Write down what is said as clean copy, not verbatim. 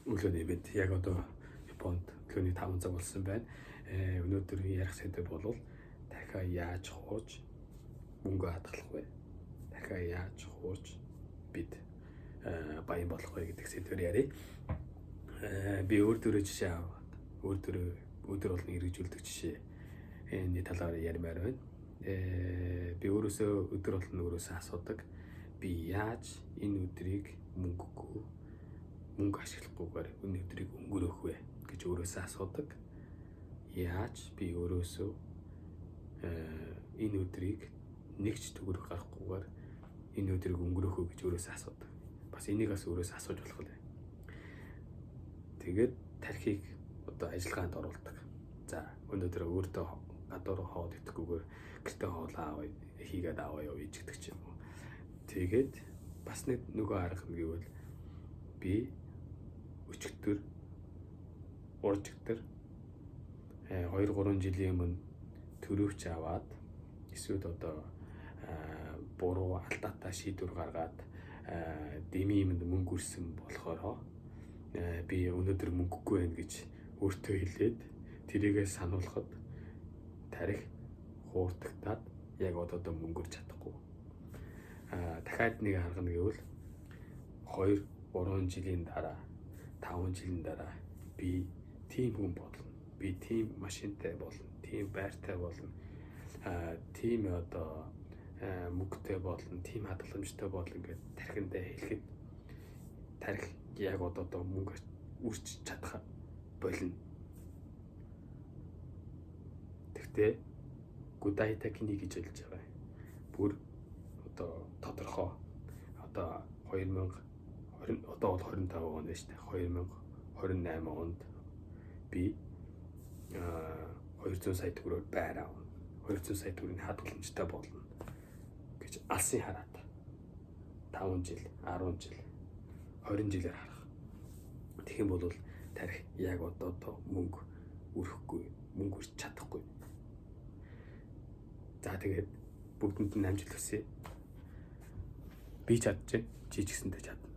өглөөний мэд яг одоо Японд өглөөний 5 цаг болсон байна. Өнөөдөр ярих сэдв бол дахиад яаж хууж мөнгө хадгалах вэ? Дахиад яаж хууж бид баян болох вэ гэдэг сэдвээр ярив. Би өөртөө жишээ аваад өдөр болон хэрэгжүүлдэг жишээ энэ талаар ярмаар байна. Би өөрөөсөө өдөр болон өөрөөсөө асуудаг. Би яаж энэ өдрийг мөнгө ашиглахгүйгээр энэ өдрийг өнгөрөөх вэ гэж өөрөөсөө асуудаг. Яаж би өөрөөсөө энэ өдрийг нэгч төгрөг гаргахгүйгээр энэ өдрийг өнгөрөөх үү гэж өөрөөсөө асуудаг. Бас энийг бас өөрөөсөө асууж болох юм. Тэгээд тархийг одоо ажиллагаанд оруулдаг. За өнөөдөр өөртөө гадуур хоод идэхгүйгээр гэртээ хоолоо аваа хийгээд аваа яваа гэж ч юм уу. Тэгээд бас нөгөө арга нь гэвэл би өчигдөр уржигдэр 2-3 жилийн өмнө төрөвч аваад эсвэл одоо буруу алдаатай шийдвэр гаргаад дэмий юмд мөнгө үрсэн болохоор би өнөөдөр мөнгөгүй байна гэж өөртөө хэлээд тэрийгээ сануулхад тарих хуурдагтаад яг одоо мөнгөрч чадахгүй. Дахиад нэг арга нь гэвэл 2-3 жилийн дараа 5 жилийн дараа би тийм хүн болно. Би тийм машинтай болно. Тийм байртай болно. Тийм одоо мөнгөтэй болно. Тийм хадгаламжтай болно гэж тархиндаа хэлэхэд тарих яг одоо мөнгө үрч чадах болно. Тэгтээ Гудайтакини гэж хэлж байгаа. Бүр одоо тодорхой одоо 2020 одоо бол 25 он байна шүү дээ. 2028 онд би 200 сая төгрөгөөр байр аавна. 200 сая төгрөгийн хадгаламжтай болно гэж алсын хараад 5 жил, 10 жил, 20 жилээр харах. Тэгэх юм бол тарих яг одоо мөнгө өрөхгүй, мөнгө өрч чадахгүй. За тэгээд бүгдэнд нь амжилт хүсье. Би чадчих, чи ч гэсэндээ чадна.